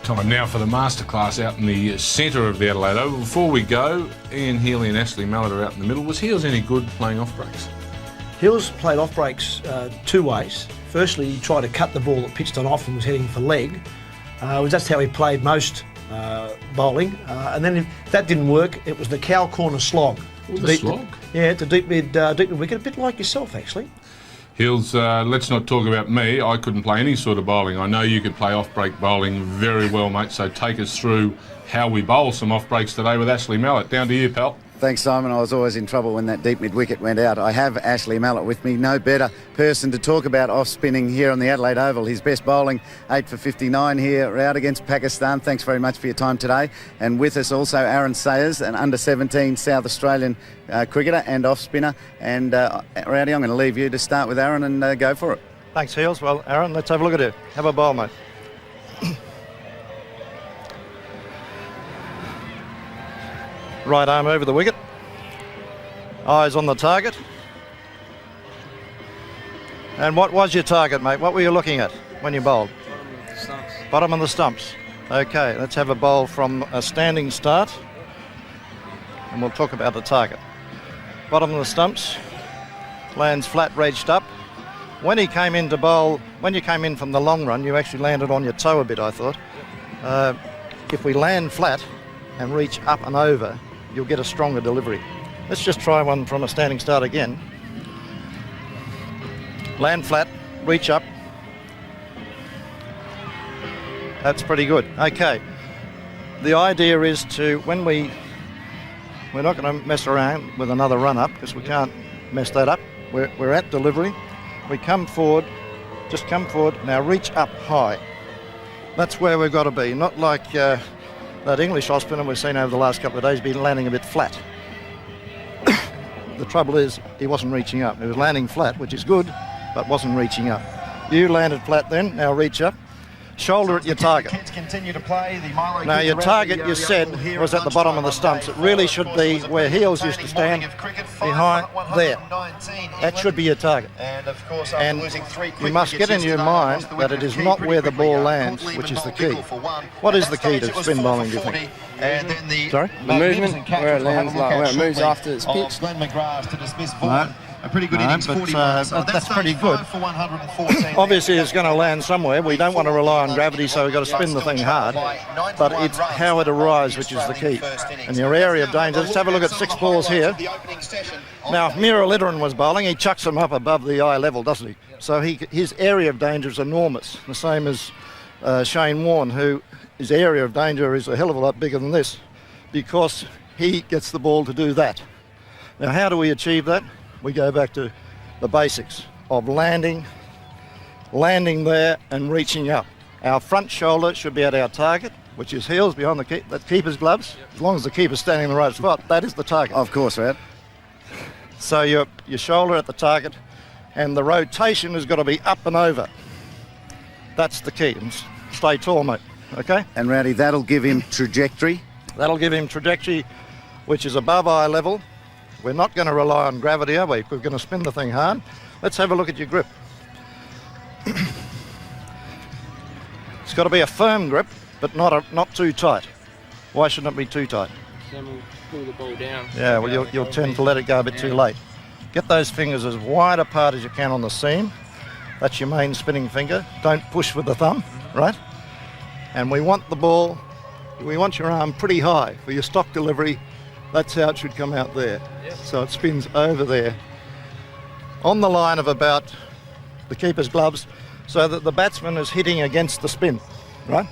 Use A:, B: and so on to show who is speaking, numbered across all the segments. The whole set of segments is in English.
A: Time now for the Masterclass out in the centre of the Adelaide Oval. Before we go, Ian Healy and Ashley Mallet are out in the middle. Was Heels any good playing off breaks?
B: Hills played off breaks two ways. Firstly, he tried to cut the ball that pitched on off and was heading for leg. That's how he played most bowling. And then if that didn't work, it was the cow corner slog.
A: Slog?
B: Yeah, to deep mid wicket, a bit like yourself actually.
A: Hills, let's not talk about me. I couldn't play any sort of bowling. I know you could play off-break bowling very well, mate, so take us through how we bowl some off-breaks today with Ashley Mallet. Down to you, pal.
C: Thanks, Simon. I was always in trouble when that deep mid-wicket went out. I have Ashley Mallet with me. No better person to talk about off-spinning here on the Adelaide Oval. His best bowling, 8 for 59 here, out against Pakistan. Thanks very much for your time today. And with us also Aaron Sayers, an under-17 South Australian cricketer and off-spinner. And Rowdy, I'm going to leave you to start with Aaron and go for it.
D: Thanks, Heels. Well, Aaron, let's have a look at it. Have a bowl, mate. Right arm over the wicket. Eyes on the target. And what was your target, mate? What were you looking at when you bowled?
E: Bottom of the stumps.
D: Bottom of the stumps. Okay, let's have a bowl from a standing start. And we'll talk about the target. Bottom of the stumps. Lands flat, reached up. When he came in to bowl, when you came in from the long run, you actually landed on your toe a bit, I thought. If we land flat and reach up and over, you'll get a stronger delivery. Let's just try one from a standing start again. Land flat, reach up. That's pretty good. Okay. The idea is to, when we're not going to mess around with another run up because we can't mess that up. We're at delivery. We come forward, just come forward. Now reach up high. That's where we've got to be. Not like that English off-spinner we've seen over the last couple of days been landing a bit flat. The trouble is he wasn't reaching up. He was landing flat, which is good, but wasn't reaching up. You landed flat then, now reach up. Shoulder at your target. Now your target, you said, was at the bottom of the stumps. It really should be where Heels used to stand, behind there. That should be your target. And you must get in your mind that it is not where the ball lands, which is the key. What is the key to spin bowling, do you think? Sorry?
E: The movement, where it lands, like where it moves after it's pitched.
D: No.
F: A pretty good innings, 41.
D: That's pretty good. Obviously, it's going to land somewhere. We don't want to rely on gravity, so we've got to spin the thing hard. But it's how it arrives, which is the key. And your area of danger. Let's have a look at 6 balls here. Now, if Mira Litteran was bowling, he chucks them up above the eye level, doesn't he? So his area of danger is enormous. The same as Shane Warne, who his area of danger is a hell of a lot bigger than this, because he gets the ball to do that. Now, how do we achieve that? We go back to the basics of landing there and reaching up. Our front shoulder should be at our target, which is Heels behind the keeper's gloves. As long as the keeper's standing in the right spot, that is the target.
C: Of course, Rad.
D: So your shoulder at the target, and the rotation has got to be up and over. That's the key. And stay tall, mate. Okay?
C: And Rowdy, that'll give him trajectory.
D: That'll give him trajectory, which is above eye level. We're not going to rely on gravity, are we? We're going to spin the thing hard. Let's have a look at your grip. It's got to be a firm grip, but not too tight. Why shouldn't it be too tight?
E: Then we'll pull the ball down.
D: Yeah, well, you'll tend to let it go a bit too late. Get those fingers as wide apart as you can on the seam. That's your main spinning finger. Don't push with the thumb, right? And we want the ball, we want your arm pretty high for your stock delivery. That's how it should come out there. Yep. So it spins over there on the line of about the keeper's gloves so that the batsman is hitting against the spin, right?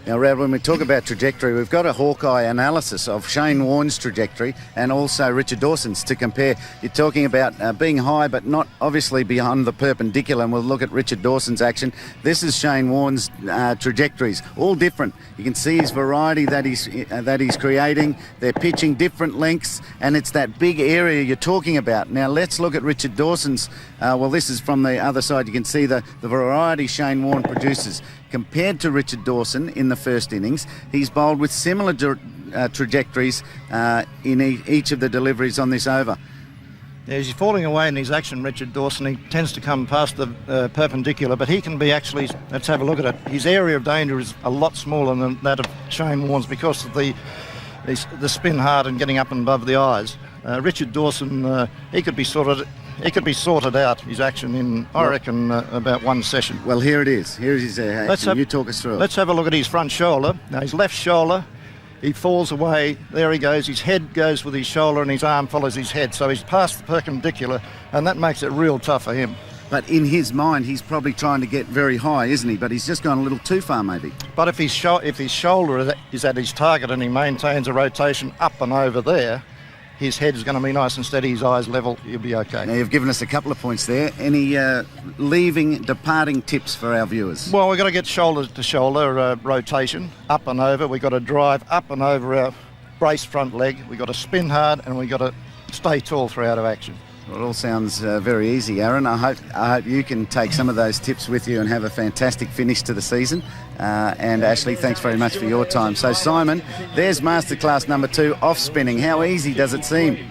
C: Now, Rad, when we talk about trajectory, we've got a Hawkeye analysis of Shane Warne's trajectory and also Richard Dawson's to compare. You're talking about being high but not obviously beyond the perpendicular, and we'll look at Richard Dawson's action. This is Shane Warne's trajectories, all different. You can see his variety that he's creating. They're pitching different lengths, and it's that big area you're talking about. Now, let's look at Richard Dawson's. Well, this is from the other side. You can see the variety Shane Warne produces. Compared to Richard Dawson in the first innings, he's bowled with similar trajectories in each of the deliveries on this over.
D: As he's falling away in his action, Richard Dawson, he tends to come past the perpendicular, but he can be actually, let's have a look at it, his area of danger is a lot smaller than that of Shane Warne's because of the spin hard and getting up and above the eyes. Richard Dawson, he could be sorted out, his action, in, I reckon, about one session.
C: Well, here it is. Here is his action. You talk us through it.
D: Let's have a look at his front shoulder. Now, his left shoulder, he falls away. There he goes. His head goes with his shoulder and his arm follows his head. So he's past the perpendicular, and that makes it real tough for him.
C: But in his mind, he's probably trying to get very high, isn't he? But he's just gone a little too far, maybe.
D: But if his shoulder is at his target and he maintains a rotation up and over there, his head is going to be nice and steady, his eyes level, he'll be okay.
C: Now, you've given us a couple of points there. Any departing tips for our viewers?
D: Well, we've got to get shoulder to shoulder rotation, up and over. We've got to drive up and over our brace front leg. We've got to spin hard, and we've got to stay tall throughout our action.
C: Well, it all sounds very easy, Aaron. I hope you can take some of those tips with you and have a fantastic finish to the season. And Ashley, thanks very much for your time. So Simon, there's Masterclass number 2, off spinning. How easy does it seem?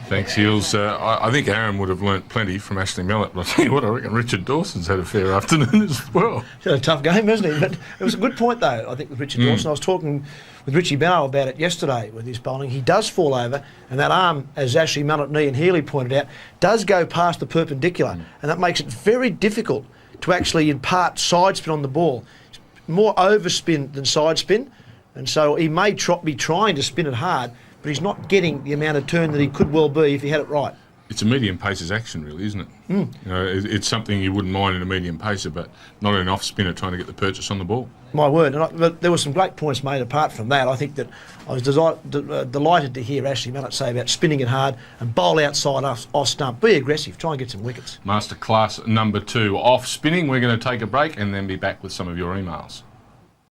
A: Thanks, Heels. I think Aaron would have learnt plenty from Ashley Mallet, but I'll tell you what, I reckon Richard Dawson's had a fair afternoon as well.
B: It's a tough game, hasn't he? But it was a good point, though, I think, with Richard Dawson. I was talking with Richie Benno about it yesterday with his bowling. He does fall over, and that arm, as Ashley Mallet, Knee and Healy pointed out, does go past the perpendicular, and that makes it very difficult to actually impart side spin on the ball. It's more overspin than side spin, and so he may be trying to spin it hard, but he's not getting the amount of turn that he could well be if he had it right.
A: It's a medium pacer's action, really, isn't it? You know, it's something you wouldn't mind in a medium pacer, but not an off spinner trying to get the purchase on the ball.
B: My word, but there were some great points made apart from that. I think that I was delighted to hear Ashley Mallet say about spinning it hard and bowl outside off stump. Be aggressive, try and get some wickets.
A: Masterclass number 2, off spinning. We're going to take a break and then be back with some of your emails.